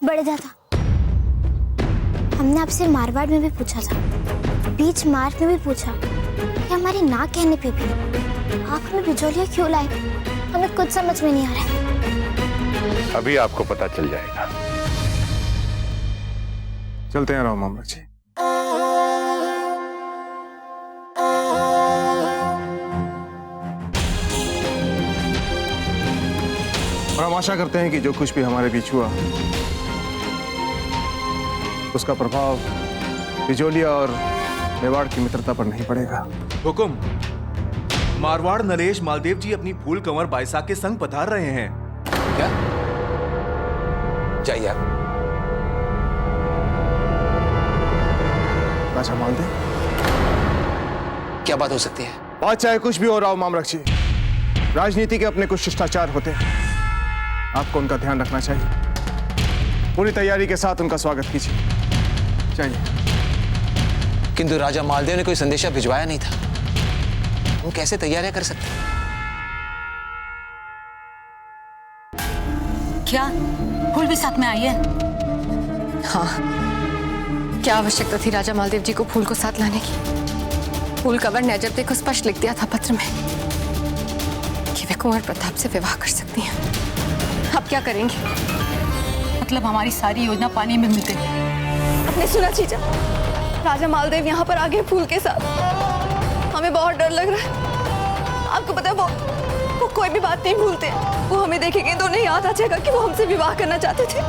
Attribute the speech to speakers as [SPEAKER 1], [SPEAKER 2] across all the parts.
[SPEAKER 1] बड़े दादा, हमने आपसे मारवाड़ में भी पूछा था, बीच मार्ग में भी पूछा कि हमारी ना कहने पे भी आंख में बिजौलियां क्यों लाए? हमें कुछ समझ में नहीं आ रहा है।
[SPEAKER 2] अभी आपको पता चल जाएगा।
[SPEAKER 3] चलते हैं राव मामला जी। और हम आशा करते हैं कि जो कुछ भी हमारे बीच हुआ उसका प्रभाव बिजोलिया और मेवाड़ की मित्रता पर नहीं पड़ेगा।
[SPEAKER 4] हुकुम, मारवाड़ नरेश मालदेव जी अपनी फूल कंवर बाइसा के संग पधार रहे हैं।
[SPEAKER 5] क्या? जाइए आप।
[SPEAKER 3] राजा मालदेव,
[SPEAKER 5] क्या बात हो सकती है?
[SPEAKER 3] बात चाहे कुछ भी हो राव मामरक जी, राजनीति के अपने कुछ शिष्टाचार होते हैं, आपको उनका ध्यान रखना चाहिए। पूरी तैयारी के साथ उनका स्वागत कीजिए। चाहिए।
[SPEAKER 5] किंतु राजा मालदेव ने कोई संदेशा भिजवाया नहीं था, हम कैसे तैयारियां कर सकते?
[SPEAKER 6] क्या फूल भी साथ में आई है?
[SPEAKER 7] हाँ, क्या आवश्यकता थी राजा मालदेव जी को फूल को साथ लाने की? फूल कंवर ने अजब को स्पष्ट लिख दिया था पत्र में कि वे कुंवर प्रताप से विवाह कर सकती हैं। अब क्या करेंगी?
[SPEAKER 6] मतलब हमारी सारी योजना पानी में मिल गई।
[SPEAKER 7] आपने सुना जीजा, राजा मालदेव यहाँ पर आ गए फूल के साथ। हमें बहुत डर लग रहा है। आपको पता है वो कोई भी बात नहीं भूलते। वो हमें देखेंगे तो उन्हें याद आ जाएगा कि वो हमसे विवाह करना चाहते थे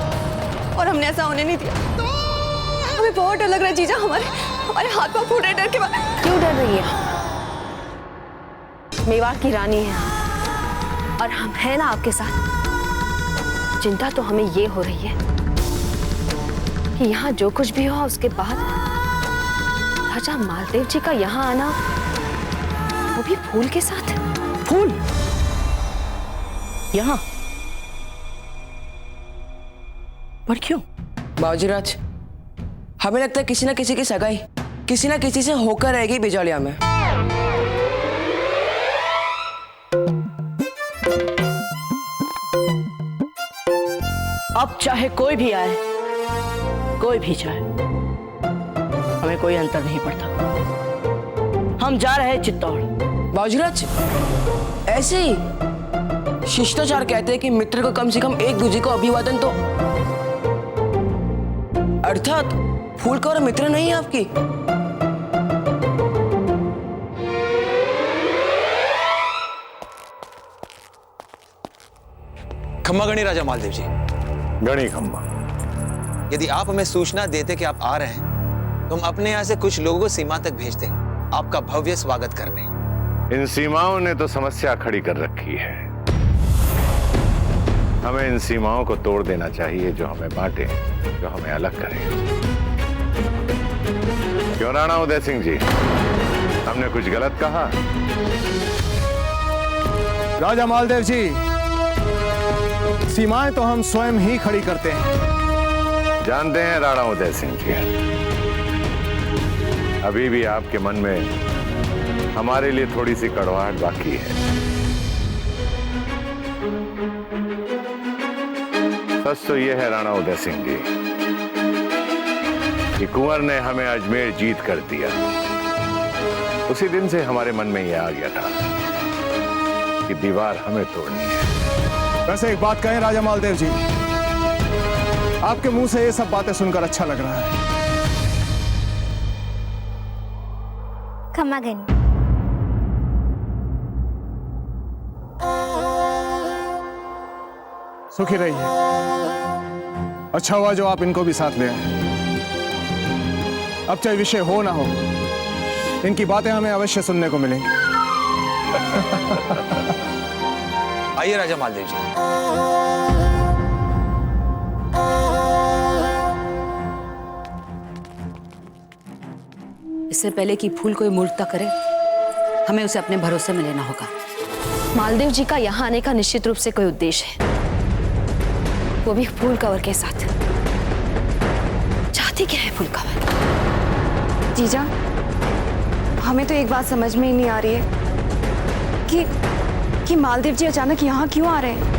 [SPEAKER 7] और हमने ऐसा होने नहीं दिया। हमें बहुत डर लग रहा है जीजा, हमारे हाथ पांव फूट रहे डर के बाद।
[SPEAKER 8] क्यों डर रही है? मेवाड़ की रानी है और हम हैं ना आपके साथ। चिंता तो हमें ये हो रही है कि यहाँ जो कुछ भी हुआ उसके बाद राजा मालदेव जी का यहाँ आना, वो भी फूल के साथ।
[SPEAKER 9] फूल यहाँ पर क्यों?
[SPEAKER 10] बाबूजीराज, हमें लगता है किसी ना किसी की सगाई किसी ना किसी से होकर रहेगी बिजौलिया में।
[SPEAKER 9] अब चाहे कोई भी आए, कोई भी जाए, हमें कोई अंतर नहीं पड़ता। हम जा रहे हैं चित्तौड़।
[SPEAKER 10] बाबूजीराज, ऐसे ही शिष्टाचार कहते हैं कि मित्र को कम से कम एक दूसरे को अभिवादन तो, अर्थात फूल कंवर मित्र नहीं है आपकी।
[SPEAKER 5] खम्मा गणी राजा मालदेव जी।
[SPEAKER 2] गणी खम्मा।
[SPEAKER 5] यदि आप हमें सूचना देते कि आप आ रहे हैं तो हम अपने यहाँ से कुछ लोगों को सीमा तक भेज दें आपका भव्य स्वागत करने।
[SPEAKER 2] इन सीमाओं ने तो समस्या खड़ी कर रखी है। हमें इन सीमाओं को तोड़ देना चाहिए जो हमें बांटे, जो हमें अलग करे। क्यों राणा उदय सिंह जी, हमने कुछ गलत कहा?
[SPEAKER 3] राजा मालदेव जी, सीमाएं तो हम स्वयं ही खड़ी करते हैं।
[SPEAKER 2] जानते हैं राणा उदय सिंह जी, अभी भी आपके मन में हमारे लिए थोड़ी सी कड़वाहट बाकी है। सच तो यह है राणा उदय सिंह जी कि कुंवर ने हमें अजमेर जीत कर दिया। उसी दिन से हमारे मन में यह आ गया था कि दीवार हमें तोड़नी है।
[SPEAKER 3] वैसे एक बात कहें राजा मालदेव जी, आपके मुंह से ये सब बातें सुनकर अच्छा लग रहा है।
[SPEAKER 1] खम्मा गणी।
[SPEAKER 3] सुखी रहिए। अच्छा हुआ जो आप इनको भी साथ ले आए। अब चाहे विषय हो ना हो, इनकी बातें हमें अवश्य सुनने को मिलेंगी।
[SPEAKER 5] आइए राजा मालदेव जी।
[SPEAKER 6] इससे पहले कि फूल कोई मूर्खता करे, हमें उसे अपने भरोसे में लेना होगा।
[SPEAKER 8] मालदेव जी का यहाँ आने का निश्चित रूप से कोई उद्देश्य है, वो भी फूल कंवर के साथ। चाहती क्या है फूल कंवर?
[SPEAKER 7] जीजा, हमें तो एक बात समझ में ही नहीं आ रही है कि मालदेव जी अचानक यहाँ क्यों आ रहे हैं।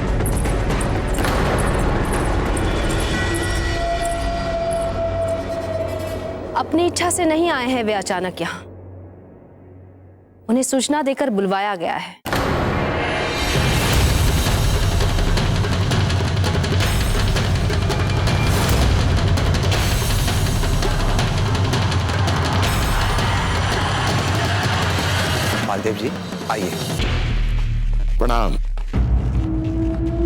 [SPEAKER 8] अपनी इच्छा से नहीं आए हैं वे अचानक यहाँ। उन्हें सूचना देकर बुलवाया गया है।
[SPEAKER 5] मालदेव जी आइए।
[SPEAKER 2] प्रणाम।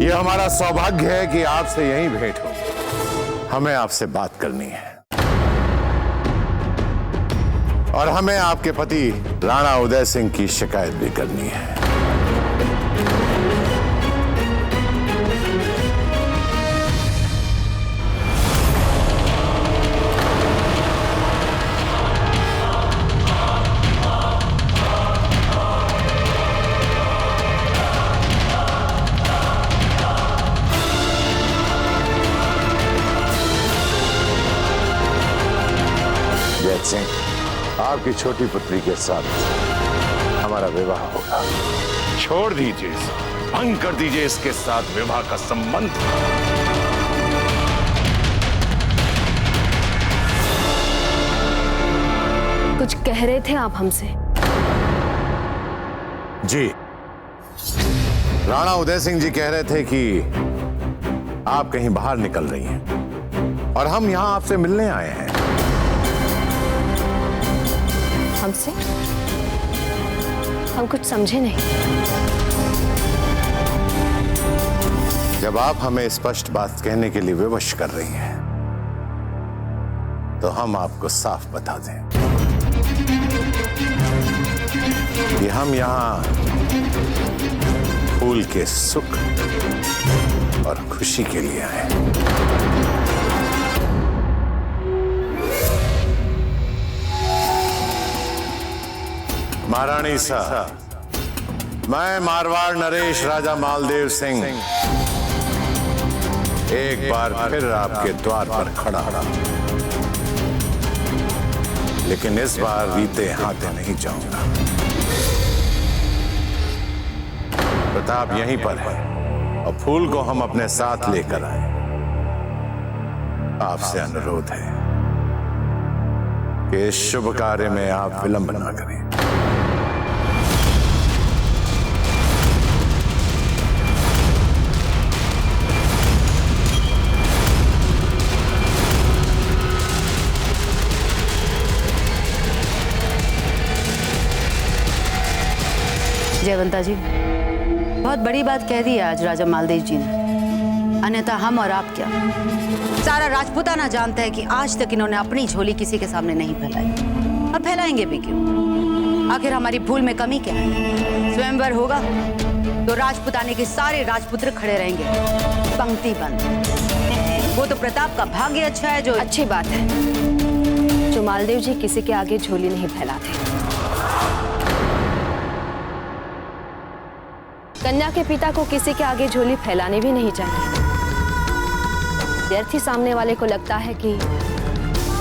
[SPEAKER 2] ये हमारा सौभाग्य है कि आपसे यहीं भेंट हो। हमें आपसे बात करनी है और हमें आपके पति राणा उदय सिंह की शिकायत भी करनी है। सिंह, आपकी छोटी पुत्री के साथ हमारा विवाह होगा। छोड़ दीजिए इसे, भंग कर दीजिए इसके साथ विवाह का संबंध।
[SPEAKER 8] कुछ कह रहे थे आप हमसे?
[SPEAKER 2] जी, राणा उदय सिंह जी कह रहे थे कि आप कहीं बाहर निकल रही हैं और हम यहां आपसे मिलने आए हैं।
[SPEAKER 8] हमसे? हम कुछ समझे नहीं।
[SPEAKER 2] जब आप हमें स्पष्ट बात कहने के लिए विवश कर रही हैं, तो हम आपको साफ बता दें कि हम यहां फूल के सुख और खुशी के लिए आए हैं। महारानी साहब, मैं मारवाड़ नरेश राजा मालदेव सिंह एक बार फिर आपके द्वार पर खड़ा रहा, लेकिन इस बार रीते हाथे नहीं जाऊंगा। प्रताप यहीं पर है और फूल को हम अपने साथ लेकर आए। आपसे अनुरोध है कि इस शुभ कार्य में आप विलंब ना करें।
[SPEAKER 6] जयवंता जी, बहुत बड़ी बात कह दी है आज राजा मालदेव जी ने। अन्यथा हम और आप क्या, सारा राजपूताना जानता है कि आज तक इन्होंने अपनी झोली किसी के सामने नहीं फैलाई, और फैलाएंगे भी क्यों? आखिर हमारी भूल में कमी क्या है? स्वयंवर होगा तो राजपूताने के सारे राजपुत्र खड़े रहेंगे पंक्ति बंद। वो तो प्रताप का भाग्य अच्छा है जो।
[SPEAKER 8] अच्छी बात है जो मालदेव जी किसी के आगे झोली नहीं फैलाते। कन्या के पिता को किसी के आगे झोली फैलाने भी नहीं चाहिए। व्यर्थ ही सामने वाले को लगता है कि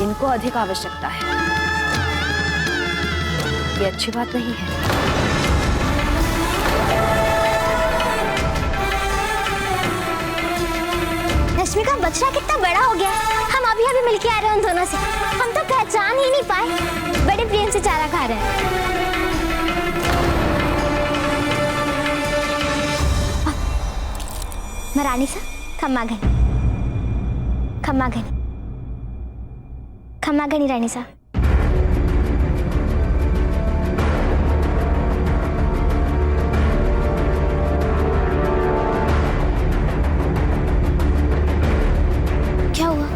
[SPEAKER 8] इनको अधिक आवश्यकता है। ये अच्छी बात नहीं है।
[SPEAKER 1] रश्मि का बछड़ा कितना बड़ा हो गया। हम अभी अभी मिलके आ रहे हैं उन दोनों से। हम तो पहचान ही नहीं पाए। बड़े प्रेम से चारा खा रहे हैं। महारानी सा खम्मा घनी, खम्मा घनी, खम्मा घनी रानी सा। क्या हुआ?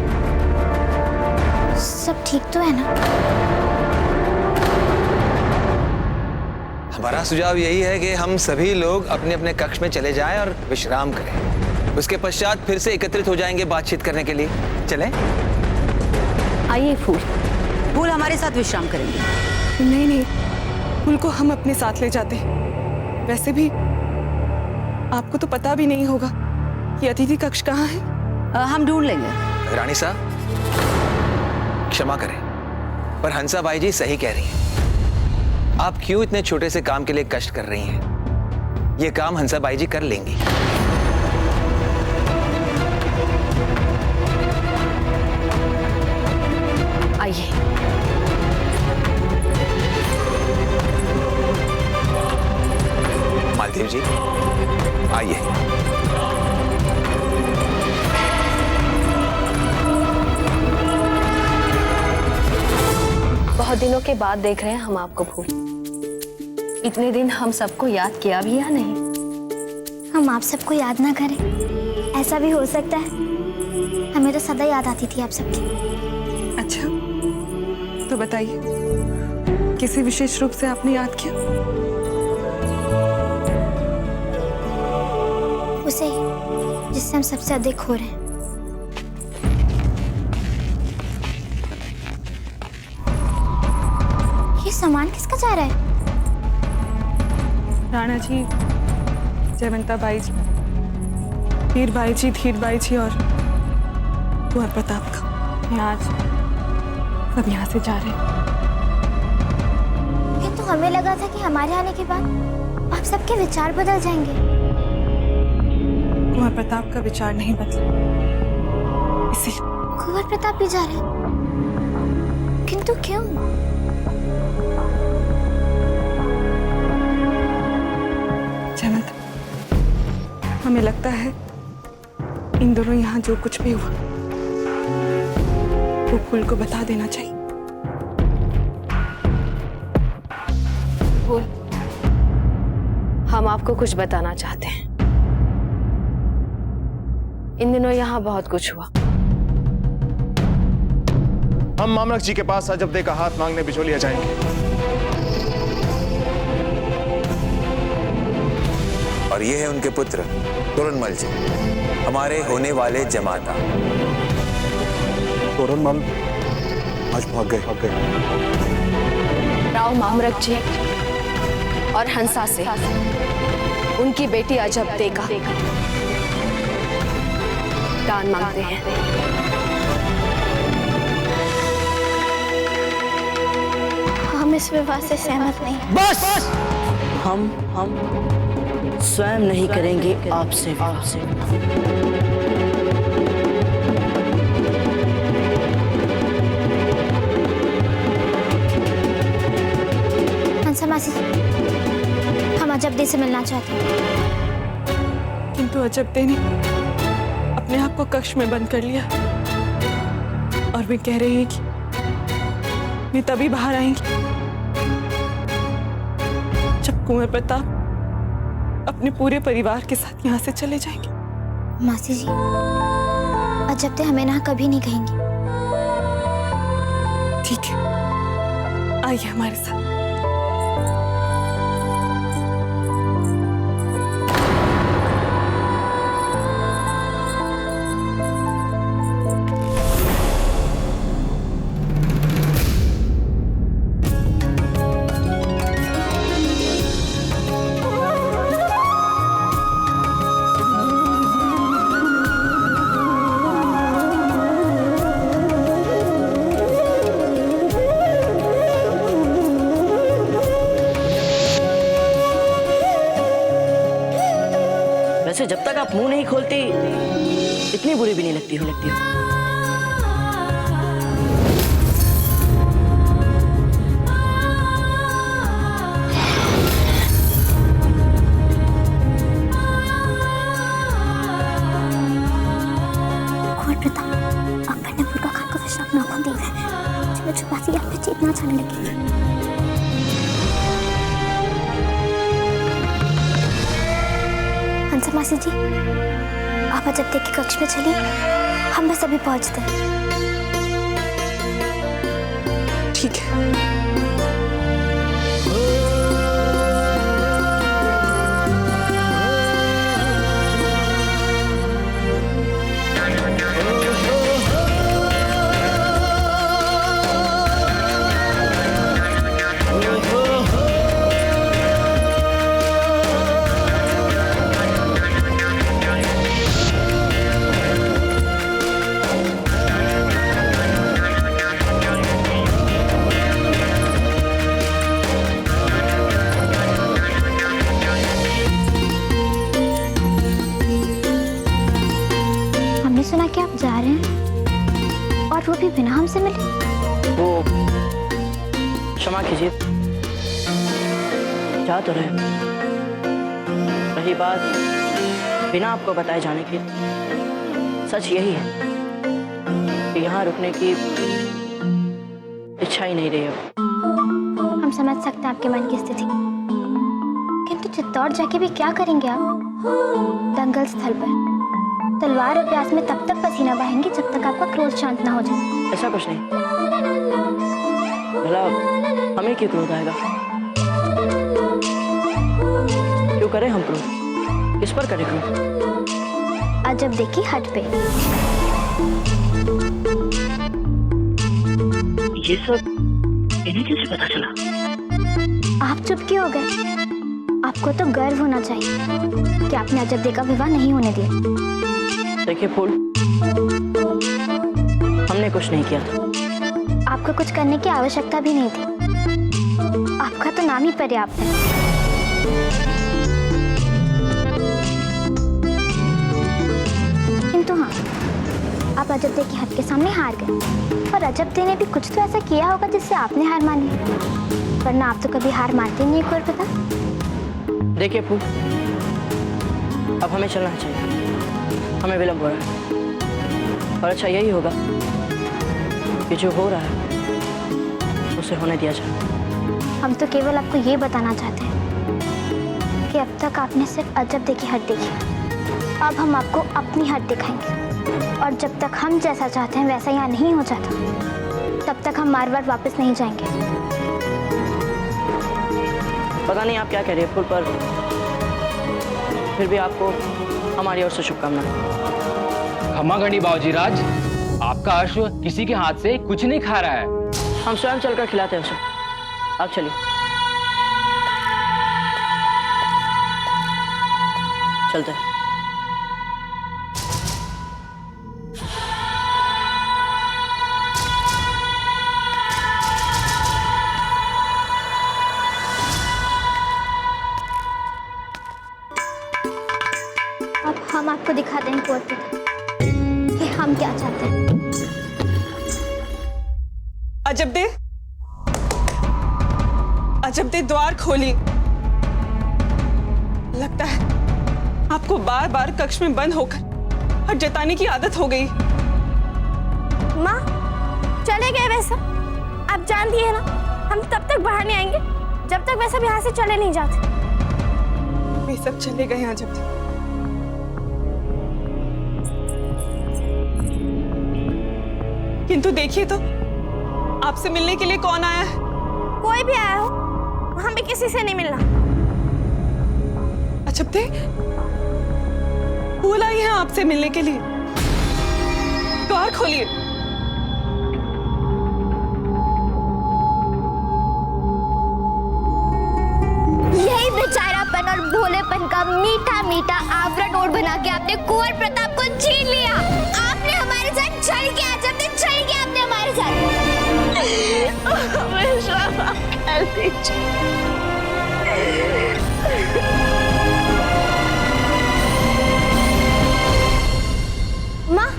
[SPEAKER 1] सब ठीक तो है ना?
[SPEAKER 5] हमारा सुझाव यही है कि हम सभी लोग अपने अपने कक्ष में चले जाएं और विश्राम करें। उसके पश्चात फिर से एकत्रित हो जाएंगे बातचीत करने के लिए। चलें?
[SPEAKER 6] आइए फूल, फूल हमारे साथ विश्राम करेंगे।
[SPEAKER 7] नहीं नहीं, फूल को हम अपने साथ ले जाते। वैसे भी आपको तो पता भी नहीं होगा कि अतिथि कक्ष कहाँ है।
[SPEAKER 6] हम ढूंढ लेंगे।
[SPEAKER 5] रानी साहब क्षमा करें, पर हंसा बाई जी सही कह रही हैं। आप क्यों इतने छोटे से काम के लिए कष्ट कर रही हैं? ये काम हंसा बाई जी कर लेंगी।
[SPEAKER 8] आइए।
[SPEAKER 5] जी, आइए।
[SPEAKER 8] बहुत दिनों के बाद देख रहे हैं हम आपको फूल। इतने दिन हम सबको याद किया भी या नहीं?
[SPEAKER 1] हम आप सबको याद ना करें, ऐसा भी हो सकता है। हमें तो सदा याद आती थी आप सबकी।
[SPEAKER 7] अच्छा, तो बताइए, किसी विशेष रूप से आपने याद किया?
[SPEAKER 1] उसे ही जिससे हम सबसे अधिक खो रहे हैं। ये सामान किसका जा रहा है?
[SPEAKER 7] राणा जी, जयवंता बाई जी, हीर बाई जी, धीर बाई जी और कुंवर प्रताप का। ये आज सब यहाँ से जा रहे हैं।
[SPEAKER 1] ये तो हमें लगा था कि हमारे आने के बाद आप सबके विचार बदल जाएंगे।
[SPEAKER 7] कुंवर प्रताप का विचार नहीं बदला, इसीलिए।
[SPEAKER 1] कुंवर प्रताप भी जा रहे हैं, किंतु क्यों?
[SPEAKER 7] जयवंत, हमें लगता है इन दोनों यहाँ जो कुछ भी हुआ वो फूल को बता देना चाहिए।
[SPEAKER 8] फूल, हम आपको कुछ बताना चाहते हैं। इन दिनों यहाँ बहुत कुछ हुआ।
[SPEAKER 3] हम मामलक जी के पास अजबदे का हाथ मांगने बिचौलिया जाएंगे।
[SPEAKER 5] और ये है उनके पुत्र तोरणमल जी, हमारे होने वाले जमाता।
[SPEAKER 3] तोरणमल आज भाग गए।
[SPEAKER 8] राव मामरक जी और हंसा से उनकी बेटी अजबदे का दान मांगते हैं।
[SPEAKER 1] हम इस विवाह से सहमत नहीं।
[SPEAKER 9] बस हम स्वयं नहीं करेंगे आपसे विवाह।
[SPEAKER 1] हंसा मासी, हम अजबदे से मिलना चाहते हैं।
[SPEAKER 7] किंतु अजबदे ने अपने आप को कक्ष में बंद कर लिया और वे कह रही है कि वे तभी बाहर आएंगी जब कुंवर प्रताप अपने पूरे परिवार के साथ यहाँ से चले जाएंगे।
[SPEAKER 1] मासी जी, अजबदे हमें ना कभी नहीं कहेंगी।
[SPEAKER 7] ठीक है, आइए हमारे साथ।
[SPEAKER 9] वैसे जब तक आप मुंह नहीं खोलती इतनी बुरी भी नहीं लगती हो।
[SPEAKER 1] कुंवर प्रताप, अकबर ने बुर्का खान को विश्राम नाखून दिए हैं। जो छुपाती आप पे चेतना छाने लगी। हंसा मासी जी, आप अजबदे के कक्ष में चलिए, हम बस अभी पहुंचते हैं।
[SPEAKER 7] ठीक है।
[SPEAKER 1] सुना कि आप जा रहे हैं और वो भी बिना हमसे मिले।
[SPEAKER 9] वो क्षमा कीजिए, जा तो रहे रही बात बिना आपको बताए जाने की, सच यही है कि यहाँ रुकने की इच्छा ही नहीं रही है।
[SPEAKER 1] हम समझ सकते हैं आपके मन की स्थिति, किंतु चित्तौड़ जाके भी क्या करेंगे आप? दंगल स्थल पर तलवार और प्यास में तब तक पसीना बहेंगे जब तक आपका क्रोध शांत ना हो जाए।
[SPEAKER 9] ऐसा कुछ नहीं, भला हमें क्यों क्रोध आएगा? क्यों करें हम क्रोध? किस पर करें क्रोध?
[SPEAKER 1] अजब देखी हट पे।
[SPEAKER 9] ये सब इन्हें कैसे पता चला?
[SPEAKER 1] आप चुप क्यों हो गए? आपको तो गर्व होना चाहिए कि आपने अजब दे का विवाह नहीं होने दिया।
[SPEAKER 9] देखिए फूल, हमने कुछ नहीं किया था।
[SPEAKER 1] आपको कुछ करने की आवश्यकता भी नहीं थी, आपका तो नाम ही पर्याप्त है। किंतु हाँ, आप अजब दे की हद के सामने हार गए, और अजब दे ने भी कुछ तो ऐसा किया होगा जिससे आपने हार मानी, वरना आप तो कभी हार मानते नहीं। एक और पता?
[SPEAKER 9] देखिए फूल, अब हमें चलना चाहिए, हमें विलंब हो रहा है, और अच्छा यही होगा कि जो हो रहा है उसे होने दिया जाए।
[SPEAKER 1] हम तो केवल आपको ये बताना चाहते हैं कि अब तक आपने सिर्फ अजब दे की हद देखी, अब हम आपको अपनी हद दिखाएंगे, और जब तक हम जैसा चाहते हैं वैसा यहाँ नहीं हो जाता, तब तक हम मारवाड़ वापस नहीं जाएंगे।
[SPEAKER 9] पता नहीं आप क्या कह रहे हैं फूल, पर फिर भी आपको हमारी ओर से शुभकामनाएं।
[SPEAKER 11] खमागणी बाबूजी राज, आपका अश्व किसी के हाथ से कुछ नहीं खा रहा है।
[SPEAKER 9] हम स्वयं चलकर खिलाते हैं उसे। आप चलिए, चलते हैं।
[SPEAKER 1] अब हम आपको दिखाते हैं कोर्ट कि हम क्या चाहते हैं।
[SPEAKER 12] अजब दे द्वार खोली। लगता है आपको बार बार कक्ष में बंद होकर हट जताने की आदत हो गई।
[SPEAKER 7] माँ, चले गए वैसा? आप जानती है ना, हम तब तक बाहर नहीं आएंगे जब तक वैसा यहाँ से चले नहीं जाते।
[SPEAKER 12] वे सब चले गए अजब दे। किंतु देखिए तो, आपसे मिलने के लिए कौन आया है?
[SPEAKER 7] कोई भी आया हो, हमें किसी से नहीं मिलना।
[SPEAKER 12] अजब दे, फूल आई है आपसे मिलने के लिए। द्वार खोलिए।
[SPEAKER 1] यही बेचारापन और भोलेपन का मीठा मीठा आवरण ओढ़ बना के आपने कुंवर प्रताप को छीन लिया। आपने हमारे साथ छल किया, अजब दे, छल किया आपने हमारे साथ।
[SPEAKER 7] माँ,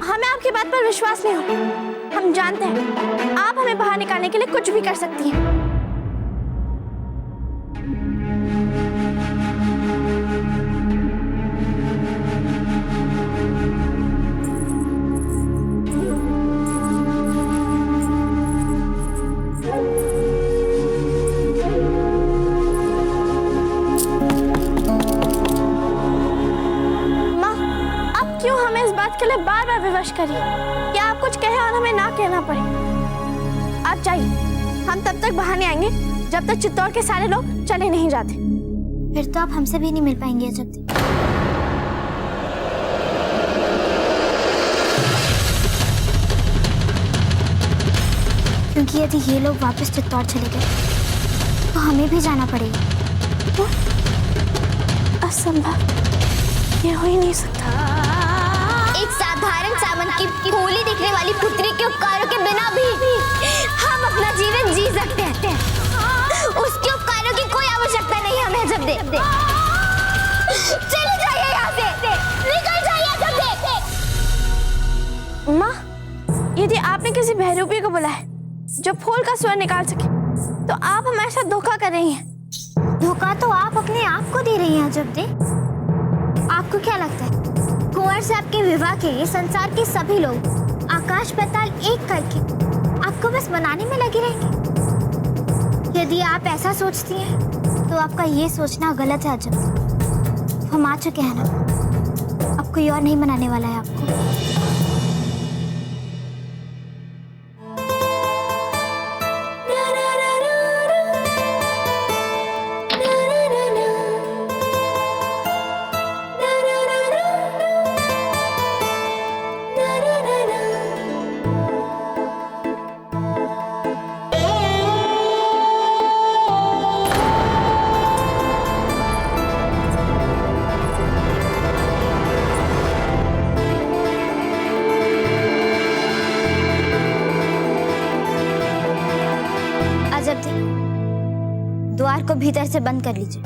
[SPEAKER 7] हमें आपकी बात पर विश्वास नहीं हो। हम जानते हैं आप हमें बाहर निकालने के लिए कुछ भी कर सकती हैं। के लिए बार बार विवश करिए कि आप कुछ कहे और हमें ना कहना पड़े। आप जाइए, हम तब तक बाहर नहीं आएंगे जब तक चित्तौड़ के सारे लोग चले नहीं जाते।
[SPEAKER 1] फिर तो आप हमसे भी नहीं मिल पाएंगे अजब दे। क्योंकि यदि ये लोग वापस चित्तौड़ चले गए तो हमें भी जाना पड़ेगा।
[SPEAKER 7] तो असंभव, ये हो ही नहीं सकता।
[SPEAKER 1] एक साधारण सावन की भोली दिखने वाली पुत्री के उपकारों के बिना भी हम अपना जीवन जी सकते हैं। उसके उपकारों की कोई आवश्यकता नहीं हमें अजब दे। चले जाइए यहाँ से, निकल जाइए अजब दे।
[SPEAKER 7] माँ, यदि आपने किसी बहरूपी को बुलाया जो फूल का स्वर निकाल सके, तो आप हमारे साथ धोखा कर रही हैं।
[SPEAKER 1] धोखा तो आप अपने आप को दे रही हैं अजब दे। आपको क्या लगता है कुंवर से आपके विवाह के लिए संसार के सभी लोग आकाश पाताल एक करके आपको बस मनाने में लगे रहेंगे? यदि आप ऐसा सोचती हैं तो आपका ये सोचना गलत है अजब। हम आ चुके हैं ना, अब कोई और नहीं मनाने वाला है आपको। द्वार को भीतर से बंद कर लीजिए।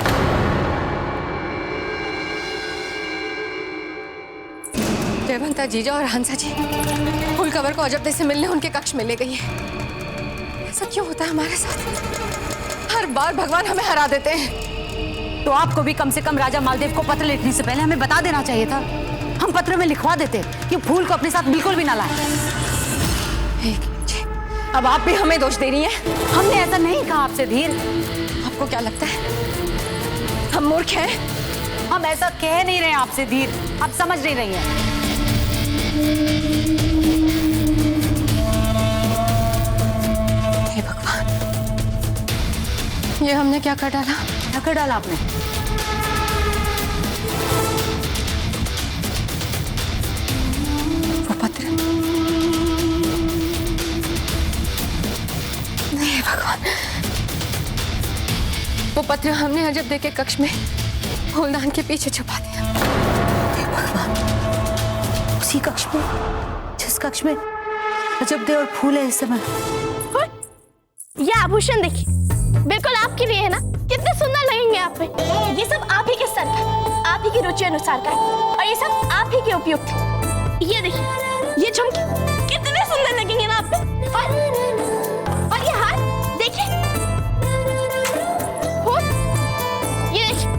[SPEAKER 7] जयवंता जीजा और हंसा जी फूल कवर को अजब दे से मिलने उनके कक्ष में ले गई है। ऐसा क्यों होता है हमारे साथ? हर बार भगवान हमें हरा देते हैं।
[SPEAKER 6] तो आपको भी कम से कम राजा मालदेव को पत्र लिखने से पहले हमें बता देना चाहिए था। हम पत्र में लिखवा देते कि फूल को अपने साथ बिल्कुल भी ना लाए।
[SPEAKER 7] अब आप भी हमें दोष दे रही हैं।
[SPEAKER 6] हमने ऐसा नहीं कहा आपसे धीर।
[SPEAKER 7] आपको क्या लगता है हम मूर्ख हैं?
[SPEAKER 6] हम ऐसा कह नहीं रहे आपसे धीर, आप समझ नहीं रही हैं।
[SPEAKER 7] हे भगवान, ये हमने क्या कर डाला?
[SPEAKER 6] क्या कर डाला आपने?
[SPEAKER 7] वो पत्र। नहीं भगवान, वो पत्र हमने अजब दे के कक्ष में फूलदान के पीछे छुपा दिया।
[SPEAKER 6] हे भगवान, उसी कक्ष में जिस कक्ष में अजब दे और फूल है इस समय।
[SPEAKER 1] ये आभूषण देखिए, बिल्कुल आपके लिए है ना? कितने सुंदर लगेंगे आप पे। ये सब आप ही के स्तर का, आप ही की रुचि अनुसार का है और ये सब आप ही के उपयुक्त है। ये देखिए, ये झुमके कितने सुंदर लगेंगे ना आप पे। और ये हार देखिए, ये देखिए,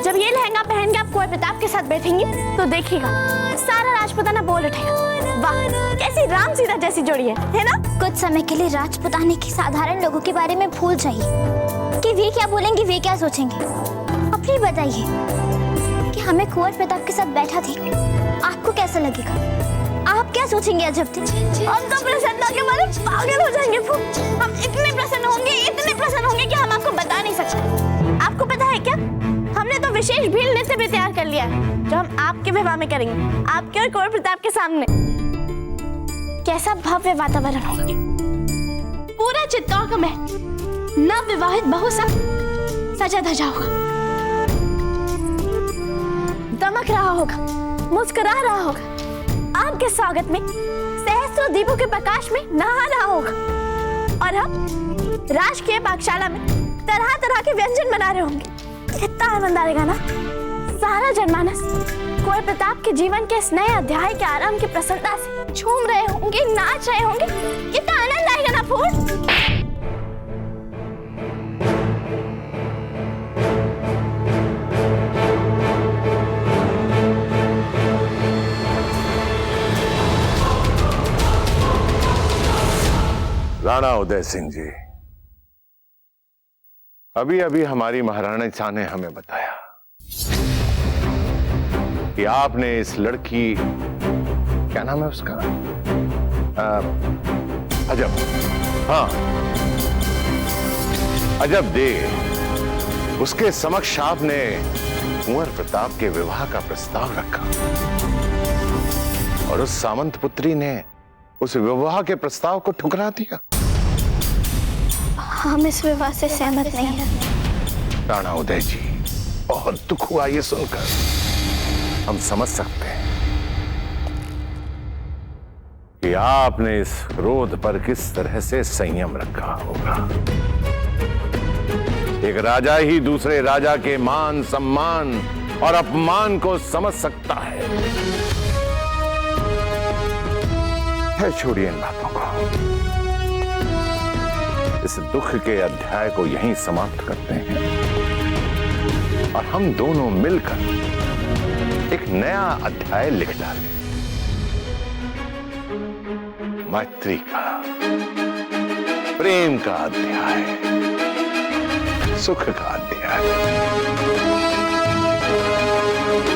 [SPEAKER 1] जब ये लहंगा पहन के आप कुंवर प्रताप के साथ बैठेंगे तो देखिएगा सारा राजपुताना बोल उठेगा, वाह कैसी राम सीता जैसी जोड़ी है ना? कुछ समय के लिए राजपुताने के साधारण लोगों के बारे में भूल जाइए कि वे क्या बोलेंगे, वे क्या सोचेंगे। अपनी बताइए कि हमें कुंवर प्रताप के साथ बैठा थी, आपको कैसा लगेगा? आप क्या सोचेंगे अजब? हम तो प्रसन्नता के मारे पागल हो जाएंगे। हम इतने प्रसन्न होंगे कि हम आपको बता नहीं सकते। आपको पता है क्या, हमने तो विशेष भील नृत्य भी तैयार कर लिया है जो हम आपके विवाह में करेंगे, आपके और कुंवर प्रताप के सामने। कैसा भव्य वातावरण होगा, पूरा चित्तौड़ का महल नव विवाहित बहू सा सजा धजा होगा, दमक रहा होगा, मुस्कुरा रहा होगा, आपके स्वागत में सहस्त्रों दीपों के प्रकाश में नहा रहा होगा। और हम राजकीय पाकशाला में तरह तरह के व्यंजन बना रहे होंगे। कितना आनंद आएगा ना। सारा जनमानस कुंवर प्रताप के जीवन के इस नए अध्याय के आरंभ की प्रसन्नता से झूम रहे होंगे, नाच रहे होंगे। कितना आनंद आएगा ना फूल।
[SPEAKER 2] राणा उदय सिंह जी, अभी अभी हमारी महारानी शाह ने हमें बताया कि आपने इस लड़की, क्या नाम है उसका, अजब, हाँ अजब दे, उसके समक्ष आपने कुंवर प्रताप के विवाह का प्रस्ताव रखा और उस सामंत पुत्री ने उस विवाह के प्रस्ताव को ठुकरा दिया।
[SPEAKER 1] हम इस विवाह से सहमत नहीं हैं।
[SPEAKER 2] राणा उदय जी, बहुत दुख हुआ ये सुनकर। हम समझ सकते हैं कि आपने इस क्रोध पर किस तरह से संयम रखा होगा। एक राजा ही दूसरे राजा के मान, सम्मान और अपमान को समझ सकता है। छोड़िए इन बातों को, इस दुख के अध्याय को यहीं समाप्त करते हैं। और हम दोनों मिलकर एक नया अध्याय लिख डालें। मैत्री का, प्रेम का अध्याय, सुख का अध्याय।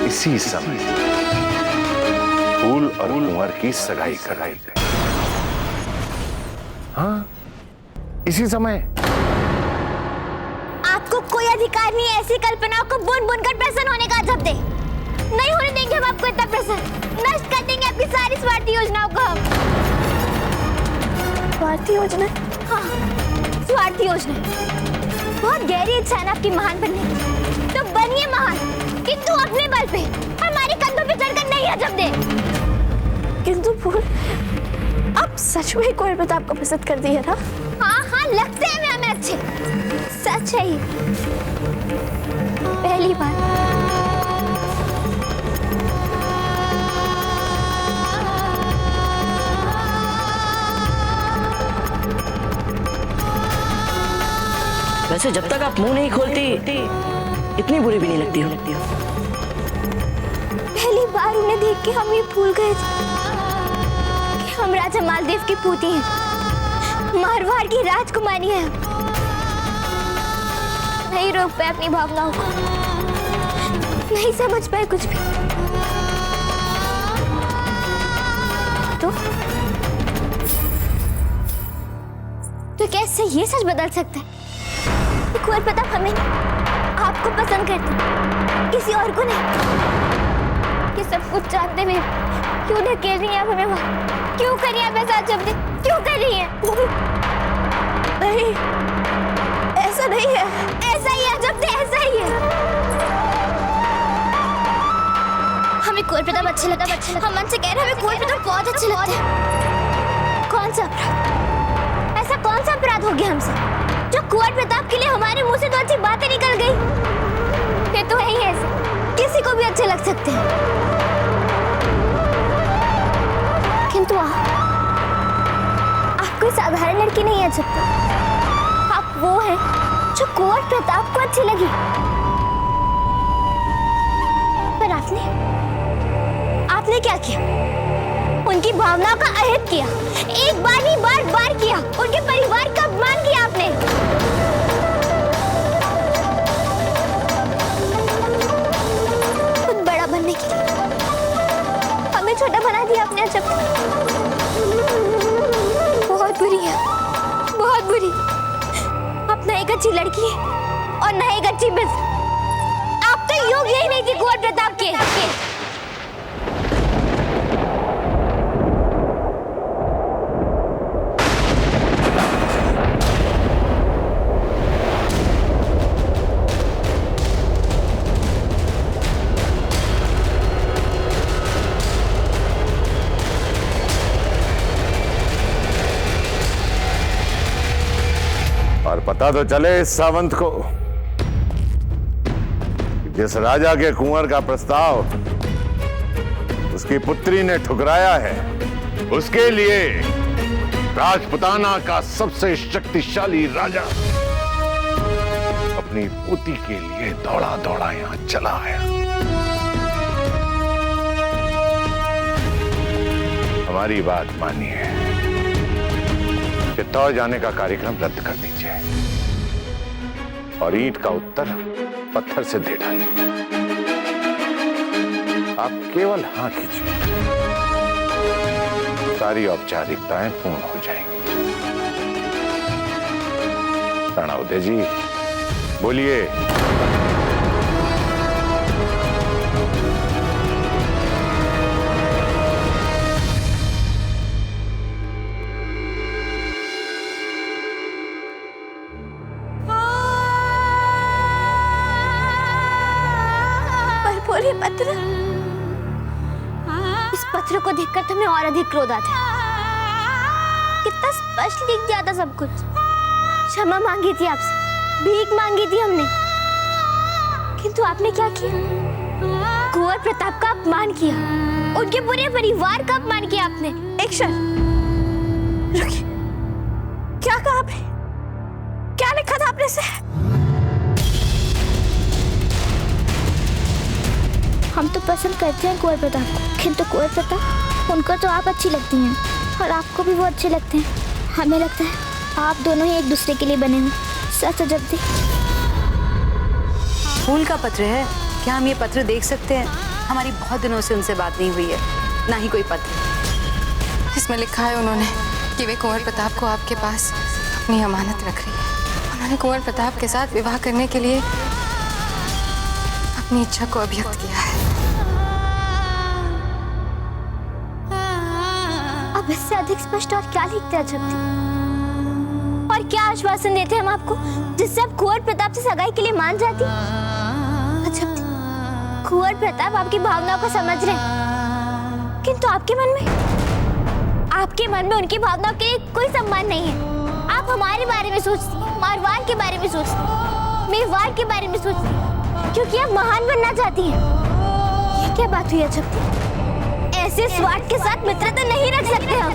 [SPEAKER 2] इसी समय फूल और कुंवर की सगाई कराई गई। हाँ, इसी समय।
[SPEAKER 1] आपको कोई अधिकार नहीं है ऐसी कल्पनाओं को बुन बुन कर प्रसन्न होने का। जब दे नहीं होने देंगे हम आपको इतना प्रसन्न। नष्ट कर देंगे आपकी सारी स्वार्थी योजनाओं को हम। स्वार्थी योजना? हाँ, स्वार्थी योजना। बहुत गहरी इच्छा है आपकी महान बनने की, तो बनिए महान, किंतु अपने बल पे, हमारे कंधों पे चढ़कर नहीं। जब दे
[SPEAKER 7] किंतु फूल, आप सच में कुंवर प्रताप को पसंद कर दिए ना?
[SPEAKER 1] हाँ हाँ, लगते हैं हमें अच्छे। सच है ये, पहली बार।
[SPEAKER 9] वैसे जब तक आप मुंह नहीं खोलती इतनी बुरी भी नहीं लगती हो।
[SPEAKER 1] पहली बार उन्हें देख के हम ये भूल गए थे कि हम राजा मालदेव की पूती हैं, मारवाड़ की राजकुमारी हैं। नहीं रोक पाए अपनी भावनाओं को, नहीं समझ पाए कुछ भी। तो कैसे ये सच बदल सकता है? कुंवर प्रताप हमें, आपको पसंद करते, किसी और को नहीं। कि सब कुछ जानते हुए क्यों ढकेल रही हैं आप हमें वहाँ? क्यों कर रही हैं आप ऐसा? जब क्यों कर रही हैं?
[SPEAKER 7] नहीं, ऐसा नहीं है।
[SPEAKER 1] ऐसा ही है जब से, ऐसा ही है। हमें कुंवर प्रताप अच्छे लगता है। हम मन से कह रहे हैं हमें कुंवर प्रताप बहुत अच्छे लगते हैं। कौन सा अपराध? ऐसा कौन सा अपराध हो गया हमसे जो कुंवर प्रताप के लिए हमारे मुंह से तो अच्छी बातें निकल गई? ये तो है ही ऐसे, किसी को भी अच्छे लग सकते हैं। किंतु आप कोई साधारण लड़की नहीं है। जब आप वो हैं जो कुंवर प्रताप को अच्छी लगी। पर आपने क्या किया? उनकी भावनाओं का अहित किया। एक बार नहीं, बार बार किया। उनके परिवार का अपमान किया आपने। खुद बड़ा बनने के लिए हमें छोटा बना दिया आपने। जब बहुत बुरी है, बहुत बुरी। आप ना एक अच्छी लड़की है और ना एक अच्छी मित्र। आप तो योग्य ही नहीं थी कुंवर प्रताप के।
[SPEAKER 2] और पता तो चले इस सावंत को, जिस राजा के कुंवर का प्रस्ताव उसकी पुत्री ने ठुकराया है, उसके लिए राजपुताना का सबसे शक्तिशाली राजा अपनी पुत्री के लिए दौड़ा दौड़ा यहां चला आया। हमारी बात मानिए कि तौर जाने का कार्यक्रम रद्द कर दीजिए और ईंट का उत्तर पत्थर से दे डालिए। आप केवल हाँ कीजिए, सारी औपचारिकताएं पूर्ण हो जाएंगी। प्रणवदे जी, बोलिए।
[SPEAKER 1] बोलिए पत्र। इस पत्र को देखकर तो मैं और अधिक क्रोध आता है। कितना स्पष्ट लिख दिया था सब कुछ। क्षमा मांगी थी आपसे, भीख मांगी थी हमने, किंतु आपने क्या किया? कुंवर प्रताप का अपमान किया, उनके पूरे परिवार का अपमान किया आपने।
[SPEAKER 7] एक क्षण रुकिए, क्या कहा आपने? क्या लिखा था आपने से?
[SPEAKER 1] हम तो पसंद करते हैं कुंवर प्रताप को, किंतु कुंवर प्रताप उनको तो आप अच्छी लगती हैं और आपको भी वो अच्छे लगते हैं। हमें लगता है आप दोनों ही एक दूसरे के लिए बने हुए। सच अजब दी।
[SPEAKER 6] फूल का पत्र है, क्या हम ये पत्र देख सकते हैं? हमारी बहुत दिनों से उनसे बात नहीं हुई है, ना ही कोई पत्र।
[SPEAKER 7] इसमें लिखा है उन्होंने कि वे कुंवर प्रताप को आपके पास अपनी अमानत रख रही है। उन्होंने कुंवर प्रताप के साथ विवाह करने के लिए अपनी इच्छा को अभिव्यक्त किया है।
[SPEAKER 1] अब इससे अधिक स्पष्ट और क्या लिखते हैं अजब दी? और क्या आश्वासन देते हैं हम आपको जिससे आप कुंवर प्रताप से सगाई के लिए मान जाती? अजब दी, कुंवर प्रताप आपकी भावनाओं को समझ रहे हैं, किंतु आपके मन में उनकी भावनाओं के लिए कोई सम्मान नहीं है। आप हमारे बारे में सोचती हैं, मारवाड़ के बारे में सोचती हैं, मेवाड़ के बारे में सोचती हैं, क्योंकि आप महान बनना चाहती हैं। ये क्या बात हुई अजब दी? ऐसे स्वार्थ के साथ मित्रता नहीं रख सकते हम।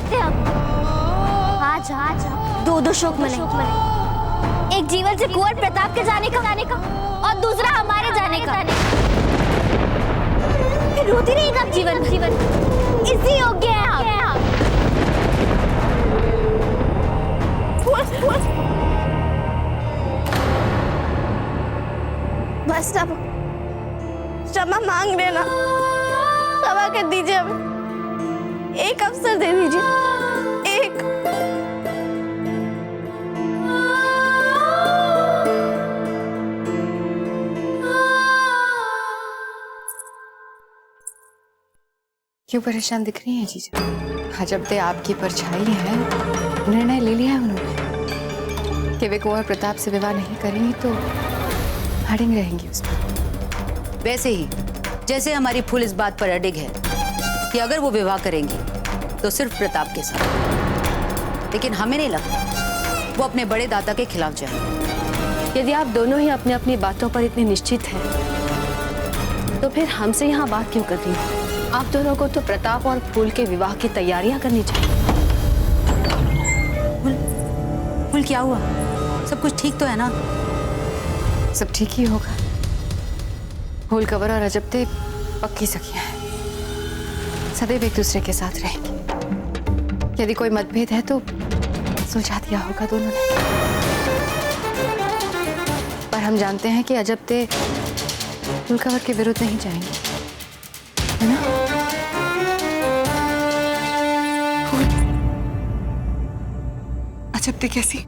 [SPEAKER 1] आज दो शोक मनाएं। एक जीवन से कुंवर प्रताप के जाने का और दूसरा हमारे जाने का। फिर रोती रहेगा आप जीवन इसी योग्य है आप।
[SPEAKER 7] बस अब क्षमा मांग लेना, क्षमा कर दीजिए, हमें एक अवसर दे दीजिए, एक। क्यों परेशान दिख रही हैं जीजा? जब ते आपकी परछाई है, निर्णय ले लिया है उन्होंने कि वे कुंवर प्रताप से विवाह नहीं करेंगी तो अड़िग रहेंगी उस पर।
[SPEAKER 6] वैसे ही जैसे हमारी फूल इस बात पर अडिग है कि अगर वो विवाह करेंगी तो सिर्फ प्रताप के साथ, लेकिन हमें नहीं लगता वो अपने बड़े दादा के खिलाफ जाएंगे।
[SPEAKER 8] यदि आप दोनों ही अपनी अपनी बातों पर इतने निश्चित हैं, तो फिर हमसे यहाँ बात क्यों कर रही हैं? आप दोनों को तो प्रताप और फूल के विवाह की तैयारियां करनी चाहिए।
[SPEAKER 6] फूल क्या हुआ? सब कुछ ठीक तो है ना?
[SPEAKER 7] सब ठीक ही होगा। फूल कंवर और अजबते पक्की सखियां हैं, सदैव एक दूसरे के साथ रहेंगी। यदि कोई मतभेद है तो सुलझा दिया होगा दोनों ने। पर हम जानते हैं कि अजबते फूल कंवर के विरुद्ध नहीं जाएंगे, है ना?
[SPEAKER 12] अजबते कैसी?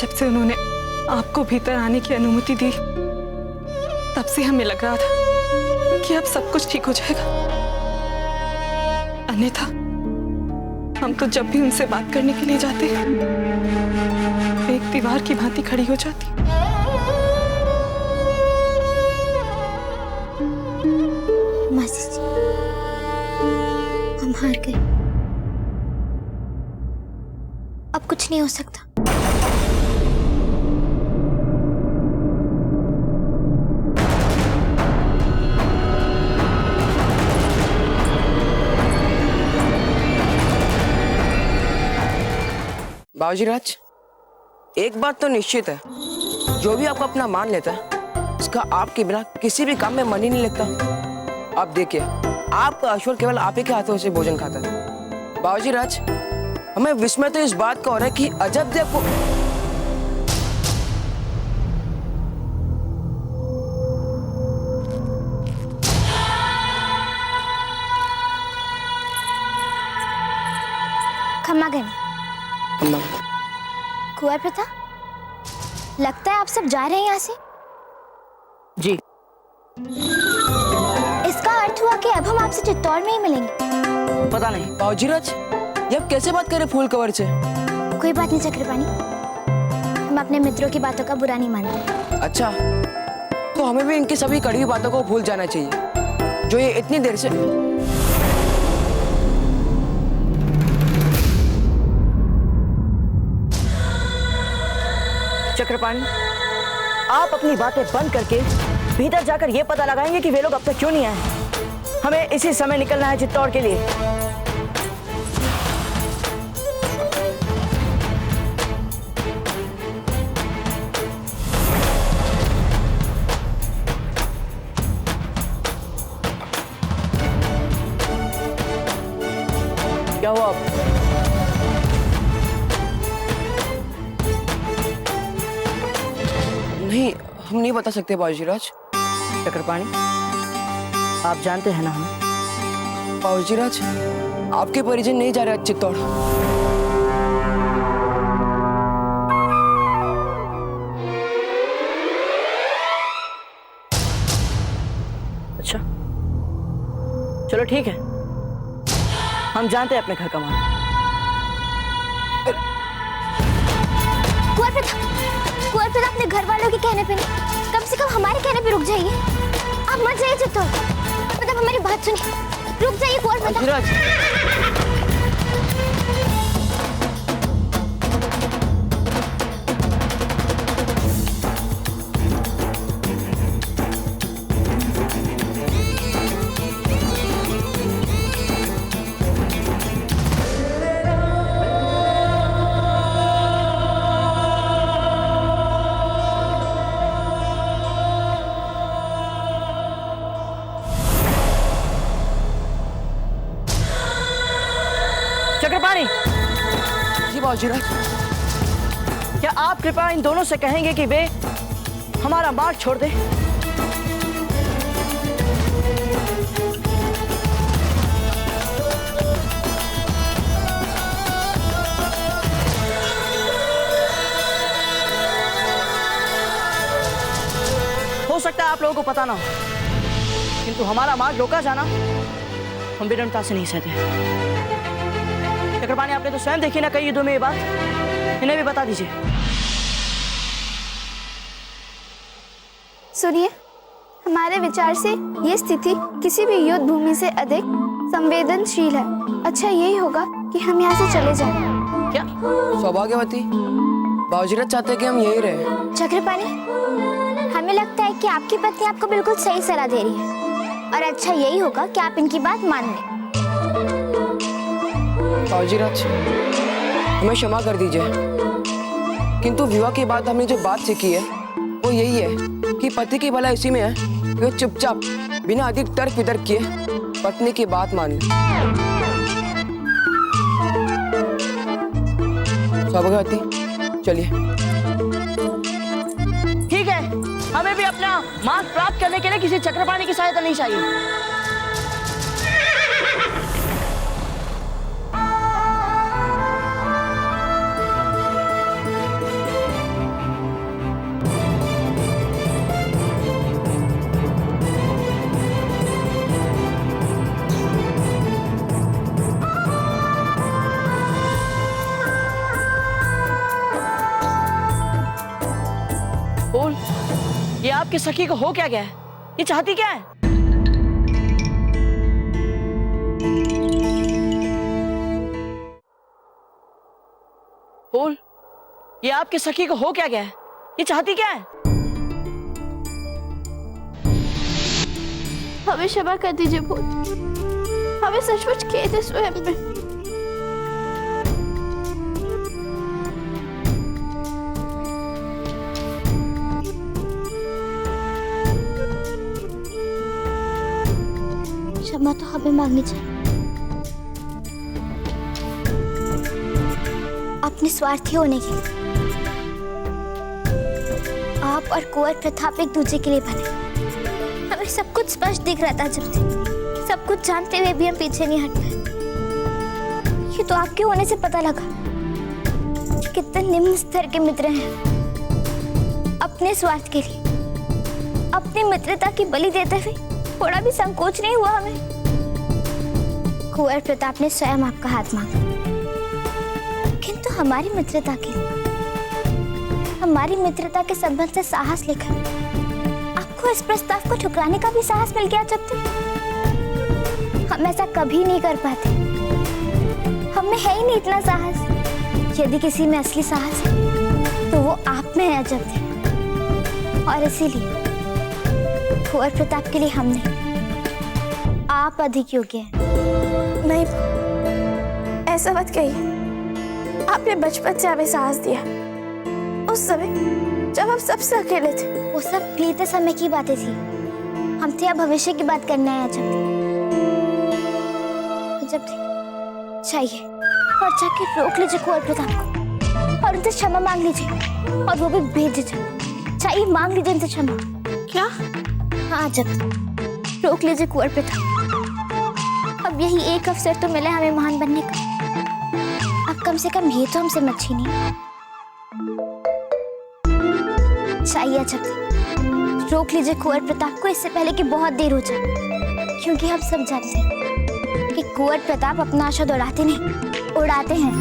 [SPEAKER 12] जब से उन्होंने आपको भीतर आने की अनुमति दी, तब से हमें लग रहा था कि अब सब कुछ ठीक हो जाएगा। अन्यथा हम तो जब भी उनसे बात करने के लिए जाते, एक दीवार की भांति खड़ी हो जाती।
[SPEAKER 1] मासी जी, हम हार गए। अब कुछ नहीं हो सकता।
[SPEAKER 10] बाबूजी राज, एक बात तो निश्चित है, जो भी आपको अपना मान लेता है उसका आपके बिना किसी भी काम में मन ही नहीं लगता। आप देखिए, आपका अश्वर केवल आप ही के हाथों से भोजन खाता है। बाबूजी राज, हमें विस्मय तो इस बात का हो रहा है कि अजब देव को
[SPEAKER 1] खम्मा गए। कुंवर प्रताप, लगता है आप सब जा रहे हैं यहाँ से।
[SPEAKER 10] जी।
[SPEAKER 1] इसका अर्थ हुआ कि अब हम आपसे चित्तौड़ में ही मिलेंगे।
[SPEAKER 10] पता नहीं बाबूजी राज, ये आप कैसे बात करें फूल कंवर से?
[SPEAKER 1] कोई बात नहीं चक्रपाणी, हम अपने मित्रों की बातों का बुरा नहीं मानते।
[SPEAKER 10] अच्छा, तो हमें भी इनकी सभी कड़वी बातों को भूल जाना चाहिए जो ये इतनी देर से।
[SPEAKER 9] चक्रपाणी, आप अपनी बातें बंद करके भीतर जाकर ये पता लगाएंगे कि वे लोग अब तक क्यों नहीं आए। हमें इसी समय निकलना है चित्तौड़ के लिए।
[SPEAKER 10] क्या हुआ आप? नहीं, हम नहीं बता सकते बाबूजीराज।
[SPEAKER 9] चक्रपाणी, आप जानते हैं ना हमें?
[SPEAKER 10] बाबूजीराज, आपके परिजन नहीं जा रहे चित्तौड़।
[SPEAKER 9] अच्छा, चलो ठीक है, हम जानते हैं अपने घर का मामला।
[SPEAKER 1] कुंवर प्रताप अपने घर वालों के कहने पे नहीं, कम से कम हमारे कहने पे रुक जाइए। आप मत जाइए चित्तौड़, मतलब हमारी बात सुनिए, रुक जाइए कुंवर प्रताप।
[SPEAKER 9] चक्रपाणी,
[SPEAKER 10] जी बाबूजीराज।
[SPEAKER 9] क्या आप कृपया इन दोनों से कहेंगे कि वे हमारा मार्ग छोड़ दे? हो सकता है आप लोगों को पता ना हो, किंतु हमारा मार्ग रोका जाना हम विनम्रता से नहीं सहते। चक्रपाणी, आपने तो स्वयं देखी ना कई युद्धों में ये बात, इन्हें भी बता दीजिए।
[SPEAKER 1] सुनिए, हमारे विचार से ये स्थिति किसी भी युद्ध भूमि से अधिक संवेदनशील है। अच्छा यही होगा कि हम यहाँ से चले जाएं।
[SPEAKER 9] क्या?
[SPEAKER 10] सौभाग्यवती, बाबूजीराज चाहते हैं कि हम यही रहे।
[SPEAKER 1] चक्रपाणी, हमें लगता है कि आपकी पत्नी आपको बिल्कुल सही सलाह दे रही है, और अच्छा यही होगा कि आप इनकी बात मान लें।
[SPEAKER 10] बाबूजीराज, हमें क्षमा कर दीजिए, किंतु विवाह के बाद हमने जो बात सीखी है वो यही है कि पति की भलाई इसी में है कि वो चुपचाप बिना अधिक तर्क वितर्क किए पत्नी की बात मान ले। सौभाग्यवती, चलिए।
[SPEAKER 9] ठीक है, हमें भी अपना मार्ग प्राप्त करने के लिए किसी चक्रपाणी की सहायता नहीं चाहिए। बोल, ये आपकी सखी को हो क्या गया है? ये चाहती क्या है? बोल, ये आपकी सखी को हो क्या गया है? ये चाहती क्या है?
[SPEAKER 1] हमें क्षमा कर दीजिए भूत, हमें सचमुच खेद है स्वयं में। क्षमा तो हमें मांगनी चाहिए। अपने स्वार्थी होने के लिए आप और कुंवर प्रताप एक दूसरे के लिए बने। हमें सब कुछ स्पष्ट दिख रहा था जब से, सब कुछ जानते हुए भी हम पीछे नहीं हट पाए। ये तो आपके होने से पता लगा कितने निम्न स्तर के मित्र हैं। अपने स्वार्थ के लिए अपनी मित्रता की बलि देते हुए थोड़ा भी संकोच नहीं हुआ हमें। कुंवर प्रताप ने स्वयं आपका हाथ मांगा, किंतु हमारी मित्रता के संबंध से साहस लेकर आपको इस प्रस्ताव को ठुकराने का भी साहस मिल गया। जब तक हम ऐसा कभी नहीं कर पाते, हम में है ही नहीं इतना साहस। यदि किसी में असली साहस है तो वो आप में है जब तक, और इसीलिए कुंवर प्रताप के लिए हमने आप अधिक योग्य हैं।
[SPEAKER 13] नहीं, ऐसा मत कहिए। आपने बचपन से हमें साहस दिया, उस समय जब हम सबसे अकेले थे।
[SPEAKER 1] वो सब बीते समय की बातें थी, हम थे अब भविष्य की बात करना है। जब चाहिए और जाके रोक लीजिए कुंवर प्रताप को और उनसे क्षमा मांग लीजिए और वो भी बेझिझक। चाहिए मांग लीजिए उनसे क्षमा।
[SPEAKER 13] क्या?
[SPEAKER 1] हाँ जब रोक लीजिए कुंवर प्रताप। अब यही एक अवसर तो मिला हमें महान बनने का। अब कम से कम ये तो हमसे मत छीनिए। चाहिए जब रोक लीजिए कुंवर प्रताप को इससे पहले कि बहुत देर हो जाए, क्योंकि हम सब जानते हैं कि कुंवर प्रताप अपना आशा दौड़ाते नहीं उड़ाते हैं।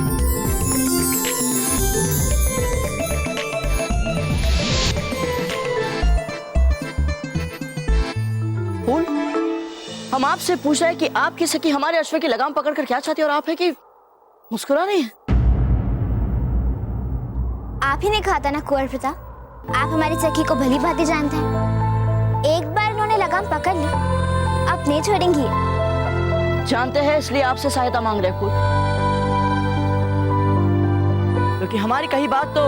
[SPEAKER 9] फूल, हम आपसे पूछ रहे हैं कि आप किसी की हमारे अश्व की लगाम पकड़कर क्या चाहती है और आप है कि मुस्कुरा रही हैं।
[SPEAKER 1] आप ही ने कहा था ना कुंवर प्रताप, आप हमारी सखी को भली भांति जानते हैं। एक बार उन्होंने लगाम पकड़ ली, आप नहीं छोड़ेंगी।
[SPEAKER 9] जानते हैं इसलिए आपसे सहायता मांग रहे फूल, क्योंकि हमारी कही बात तो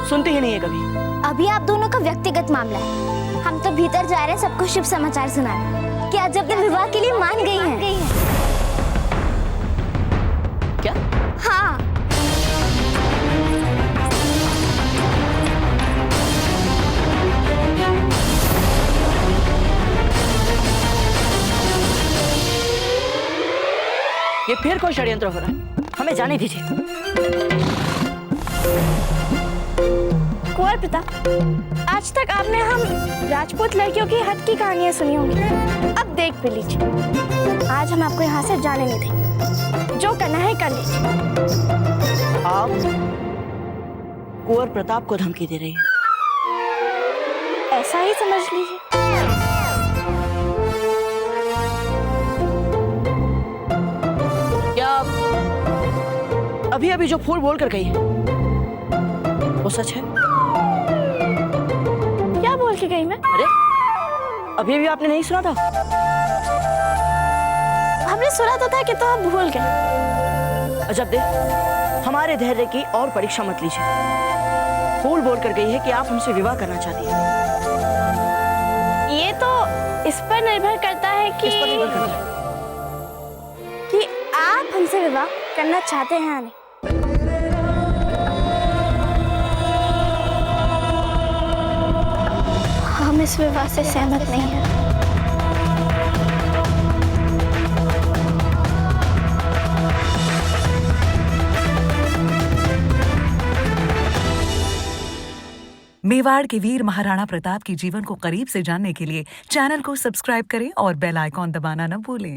[SPEAKER 9] सुनती ही नहीं है कभी।
[SPEAKER 1] अभी आप दोनों का व्यक्तिगत मामला है। हम तो भीतर जा रहे हैं सबको शुभ समाचार सुनाने कि अजब दिन विवाह के लिए मान गई हैं।
[SPEAKER 9] क्या?
[SPEAKER 1] हाँ।
[SPEAKER 9] ये फिर कोई षड्यंत्र हो रहा है, हमें जाने दीजिए।
[SPEAKER 13] कुंवर प्रताप, आज तक आपने हम राजपूत लड़कियों की हद की कहानियां सुनी होंगी। अब देख भी लीजिए, आज हम आपको यहाँ से जाने नहीं देंगे। जो करना है कर लीजिए।
[SPEAKER 9] आप कुंवर प्रताप को धमकी दे रही हैं।
[SPEAKER 13] ऐसा ही समझ लीजिए।
[SPEAKER 9] क्या अभी अभी जो फूल बोल कर गई है वो सच है?
[SPEAKER 13] क्या बोल के गई मैं?
[SPEAKER 9] अरे अभी अभी आपने नहीं सुना था?
[SPEAKER 13] हमने सुना तो था कि तो आप भूल गए।
[SPEAKER 9] अजब दे, हमारे धैर्य की और परीक्षा मत लीजिए। फूल बोल कर गई है कि आप हमसे विवाह करना चाहती हैं।
[SPEAKER 13] ये तो इस पर निर्भर करता है कि
[SPEAKER 9] इस पर निर्भर करता है
[SPEAKER 13] कि आप हमसे विवाह करना चाहते हैं या नहीं। हम इस विवाह से सहमत नहीं हैं।
[SPEAKER 14] मेवाड़ के वीर महाराणा प्रताप के जीवन को करीब से जानने के लिए चैनल को सब्सक्राइब करें और बेल आइकॉन दबाना न भूलें।